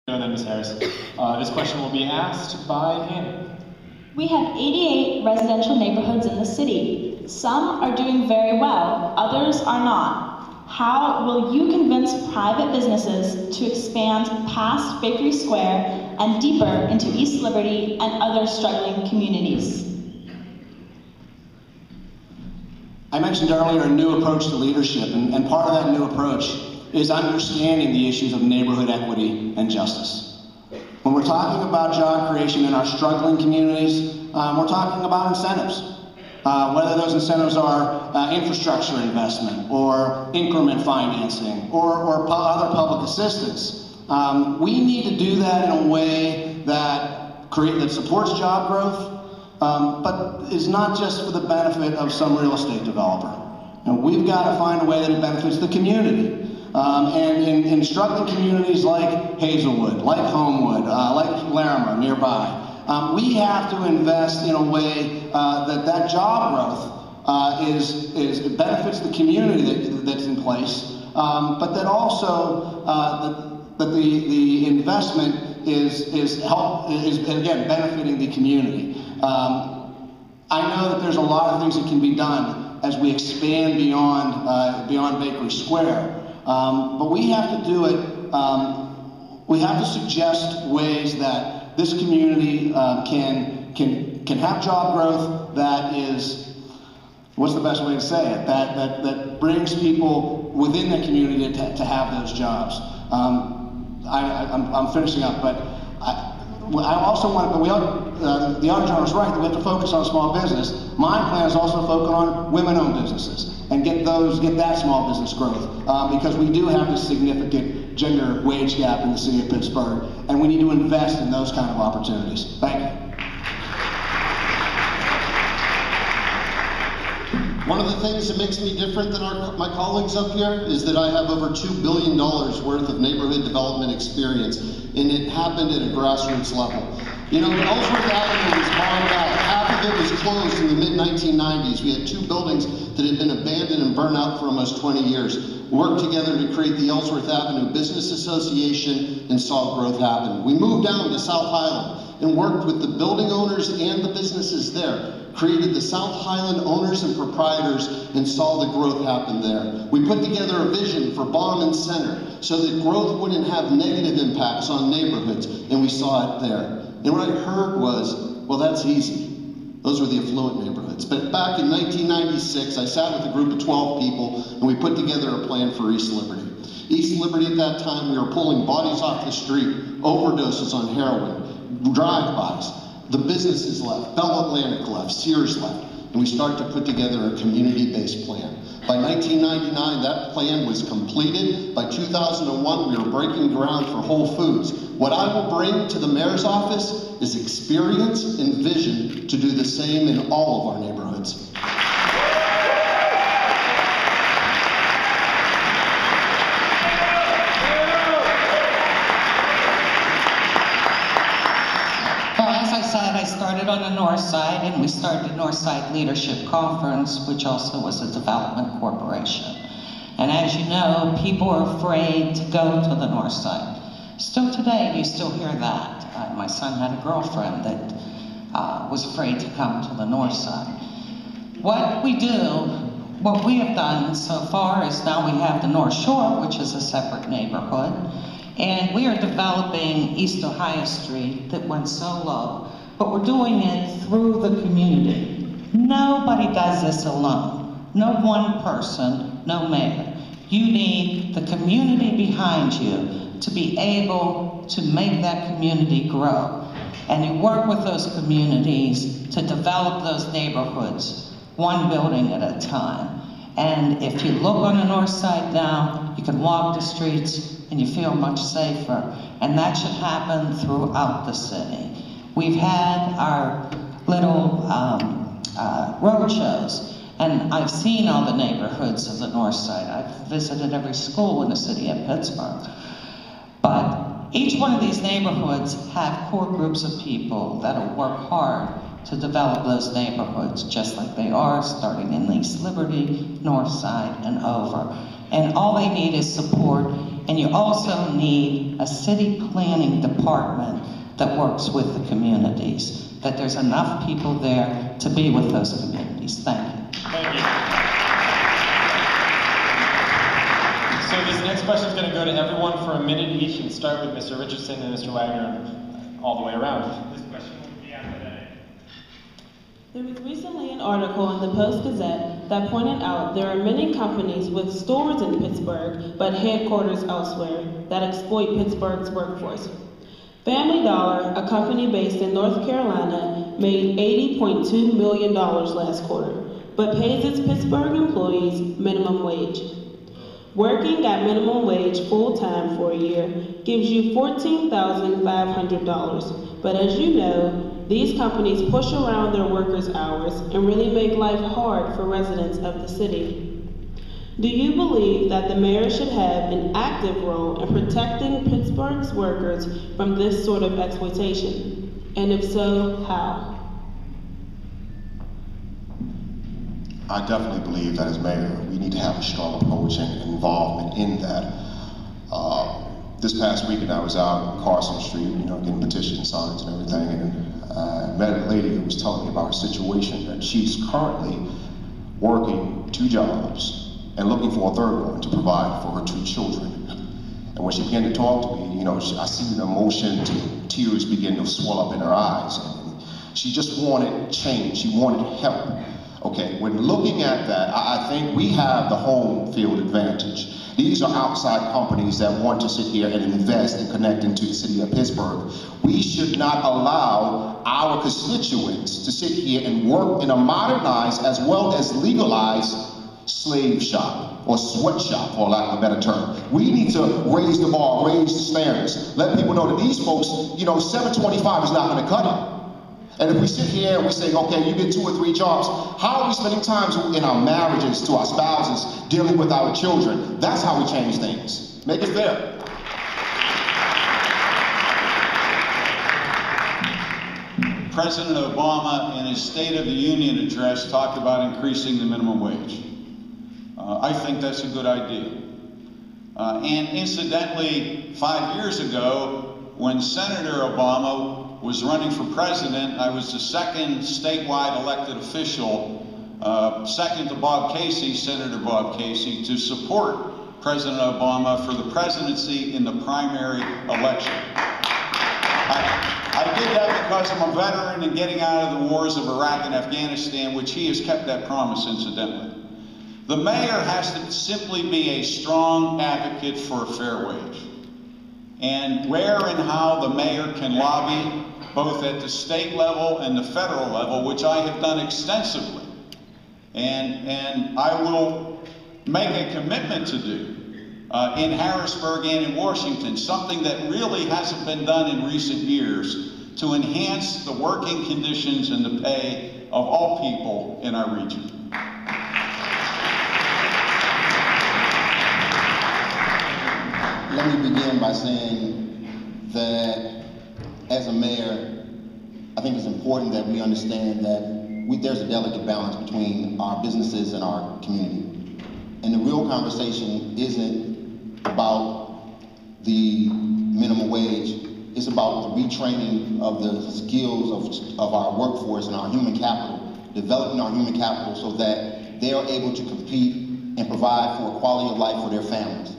Go then, Ms. Harris. This question will be asked by Annie. We have 88 residential neighborhoods in the city. Some are doing very well, others are not. How will you convince private businesses to expand past Bakery Square and deeper into East Liberty and other struggling communities? I mentioned earlier a new approach to leadership, and part of that new approach is understanding the issues of neighborhood equity and justice. When we're talking about job creation in our struggling communities, we're talking about incentives. Whether those incentives are infrastructure investment or increment financing or other public assistance. We need to do that in a way that supports job growth, but is not just for the benefit of some real estate developer. We've got to find a way that it benefits the community. And in struggling communities like Hazelwood, like Homewood, like Larimer nearby, we have to invest in a way that job growth it benefits the community that's in place, but that also that the investment is again benefiting the community. I know that there's a lot of things that can be done as we expand beyond Bakery Square. But we have to do it, we have to suggest ways that this community can have job growth that is, what's the best way to say it, that brings people within the community to have those jobs. I'm finishing up, but I also want to, the Auditor was right, that we have to focus on small business. My plan is also to focus on women-owned businesses and get that small business growth, because we do have this significant gender wage gap in the city of Pittsburgh, and we need to invest in those kind of opportunities. Thank you. One of the things that makes me different than my colleagues up here is that I have over $2 billion worth of neighborhood development experience, and it happened at a grassroots level. You know, Ellsworth Avenue was bombed out. Half of it was closed in the mid-1990s. We had 2 buildings that had been abandoned and burned out for almost 20 years. Worked together to create the Ellsworth Avenue Business Association and saw growth happen. We moved down to South Highland and worked with the building owners and the businesses there. Created the South Highland owners and proprietors and saw the growth happen there. We put together a vision for Bauman Center so that growth wouldn't have negative impacts on neighborhoods, and we saw it there. And what I heard was, well, that's easy. Those were the affluent neighborhoods. But back in 1996, I sat with a group of 12 people, and we put together a plan for East Liberty. East Liberty at that time, we were pulling bodies off the street, overdoses on heroin, drive-bys. The businesses left, Bell Atlantic left, Sears left, and we started to put together a community-based plan. By 1999, that plan was completed. By 2001, we were breaking ground for Whole Foods. What I will bring to the mayor's office is experience and vision to do the same in all of our neighborhoods. I started on the North Side, and we started North Side Leadership Conference, which also was a development corporation. And as you know, people are afraid to go to the North Side. Still today, you still hear that. My son had a girlfriend that was afraid to come to the North Side. What we have done so far is now we have the North Shore, which is a separate neighborhood, and we are developing East Ohio Street that went so low. But we're doing it through the community. Nobody does this alone. No one person, no mayor. You need the community behind you to be able to make that community grow. And you work with those communities to develop those neighborhoods, one building at a time. And if you look on the North Side now, you can walk the streets and you feel much safer. And that should happen throughout the city. We've had our little road shows, and I've seen all the neighborhoods of the North Side. I've visited every school in the city of Pittsburgh. But each one of these neighborhoods have core groups of people that'll work hard to develop those neighborhoods, just like they are, starting in East Liberty, North Side, and over. And all they need is support And you also need a city planning department that works with the communities, that there's enough people there to be with those communities. Thank you. Thank you. So this next question is going to go to everyone for a minute each, and start with Mr. Richardson and Mr. Wagner all the way around. This question will be after that. There was recently an article in the Post-Gazette that pointed out there are many companies with stores in Pittsburgh but headquarters elsewhere that exploit Pittsburgh's workforce. Family Dollar, a company based in North Carolina, made $80.2 million last quarter, but pays its Pittsburgh employees minimum wage. Working at minimum wage full-time for a year gives you $14,500, but as you know, these companies push around their workers' hours and really make life hard for residents of the city. Do you believe that the mayor should have an active role in protecting Pittsburgh's workers from this sort of exploitation? And if so, how? I definitely believe that as mayor, we need to have a strong approach and involvement in that. This past weekend, I was out on Carson Street, getting petition signs and everything, and I met a lady who was telling me about her situation, that she's currently working 2 jobs and looking for a third one to provide for her 2 children. And when she began to talk to me, I see the emotion, tears begin to swell up in her eyes. And she just wanted change, she wanted help. Okay, when looking at that, I think we have the home field advantage. These are outside companies that want to sit here and invest and connect into the city of Pittsburgh. We should not allow our constituents to sit here and work in a modernized as well as legalized slave shop or sweatshop, for lack of a better term. We need to raise the bar, raise the standards, let people know that these folks, $7.25 is not going to cut it. And if we sit here and we say, okay, you get 2 or 3 jobs, how are we spending time in our marriages, to our spouses, dealing with our children? That's how we change things. Make it fair. President Obama, in his State of the Union address, talked about increasing the minimum wage. I think that's a good idea. And incidentally, 5 years ago, when Senator Obama was running for president, I was the second statewide elected official, second to Bob Casey, Senator Bob Casey, to support President Obama for the presidency in the primary election. I did that because I'm a veteran and getting out of the wars of Iraq and Afghanistan, which he has kept that promise, incidentally. The mayor has to simply be a strong advocate for a fair wage. And where and how the mayor can lobby, both at the state level and the federal level, which I have done extensively. And I will make a commitment to do in Harrisburg and in Washington, something that really hasn't been done in recent years, to enhance the working conditions and the pay of all people in our region. Let me begin by saying that as a mayor, I think it's important that we understand that there's a delicate balance between our businesses and our community. And the real conversation isn't about the minimum wage. It's about the retraining of the skills of our workforce and our human capital, developing our human capital so that they are able to compete and provide for a quality of life for their families.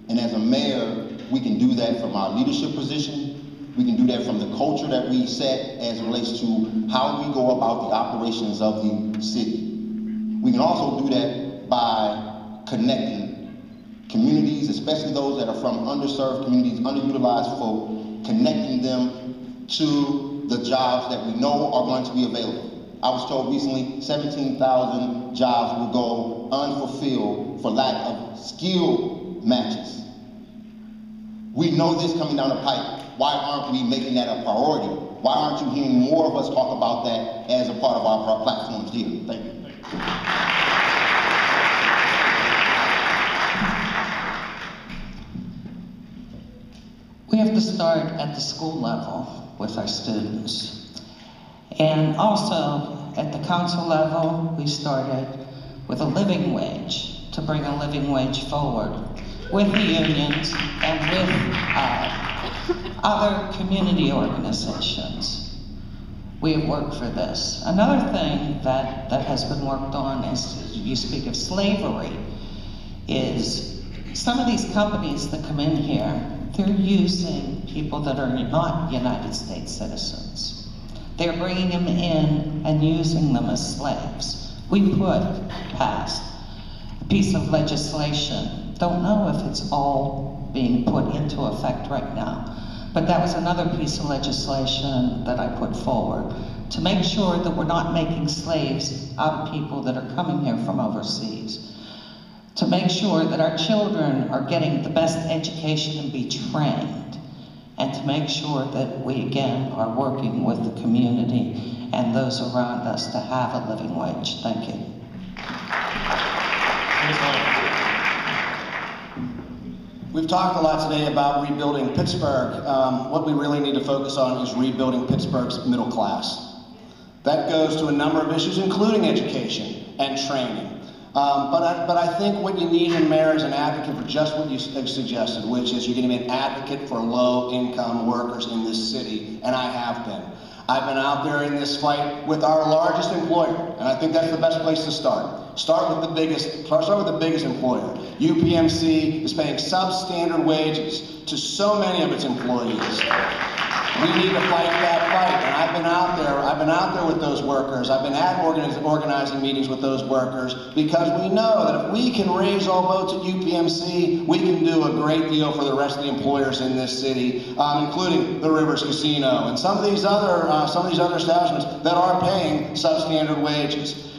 And as a mayor, we can do that from our leadership position. We can do that from the culture that we set as it relates to how we go about the operations of the city. We can also do that by connecting communities, especially those that are from underserved communities, underutilized folk, connecting them to the jobs that we know are going to be available. I was told recently 17,000 jobs will go unfulfilled for lack of skill matches. We know this coming down the pipe. Why aren't we making that a priority? Why aren't you hearing more of us talk about that as a part of our platforms here? Thank you. We have to start at the school level with our students. And also at the council level, we started with a living wage, to bring a living wage forward. with the unions and with other community organizations. We have worked for this. Another thing that has been worked on is, you speak of slavery, is some of these companies that come in here, they're using people that are not United States citizens. They're bringing them in and using them as slaves. We passed a piece of legislation. Don't know if it's all being put into effect right now, but that was another piece of legislation that I put forward to make sure that we're not making slaves out of people that are coming here from overseas, to make sure that our children are getting the best education and be trained, and to make sure that we, again, are working with the community and those around us to have a living wage. Thank you. We've talked a lot today about rebuilding Pittsburgh. What we really need to focus on is rebuilding Pittsburgh's middle class. That goes to a number of issues, including education and training. But I think what you need in mayor is an advocate for just what you suggested, which is you're going to be an advocate for low-income workers in this city, and I have been. I've been out there in this fight with our largest employer, and I think that's the best place to start. Start with the biggest employer. UPMC is paying substandard wages to so many of its employees. We need to fight that fight, and I've been out there with those workers. I've been at organizing meetings with those workers, because we know that if we can raise all boats at UPMC, we can do a great deal for the rest of the employers in this city, including the Rivers Casino and some of these other establishments that are paying substandard wages.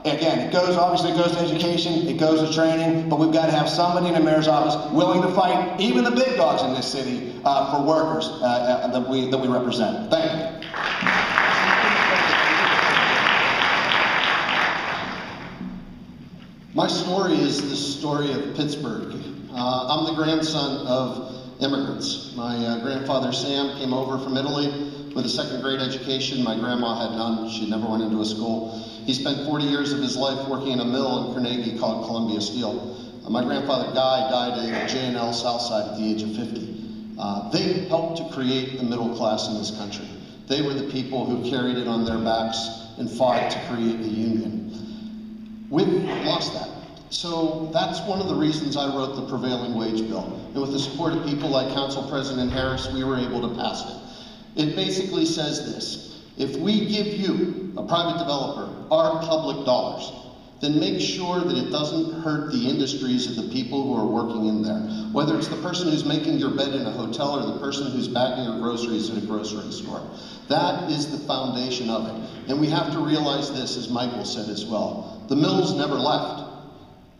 Again, it goes to education, it goes to training, but we've got to have somebody in the mayor's office willing to fight, even the big dogs in this city, for workers that we represent. Thank you. My story is the story of Pittsburgh. I'm the grandson of immigrants. My grandfather Sam came over from Italy with a second-grade education. My grandma had none. She never went into a school. He spent 40 years of his life working in a mill in Carnegie called Columbia Steel. My grandfather Guy died at J&L Southside at the age of 50. They helped to create the middle class in this country. They were the people who carried it on their backs and fought to create the union. We've lost that. So that's one of the reasons I wrote the prevailing wage bill. And with the support of people like Council President Harris, we were able to pass it. It basically says this: if we give you, a private developer, our public dollars, then make sure that it doesn't hurt the industries of the people who are working in there. Whether it's the person who's making your bed in a hotel or the person who's bagging your groceries at a grocery store. That is the foundation of it. And we have to realize this, as Michael said as well. The mills never left.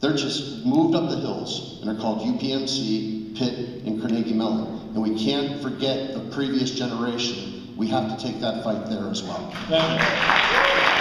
They're just moved up the hills and are called UPMC, Pitt, and Carnegie Mellon. And we can't forget the previous generation. We have to take that fight there as well. Thank you.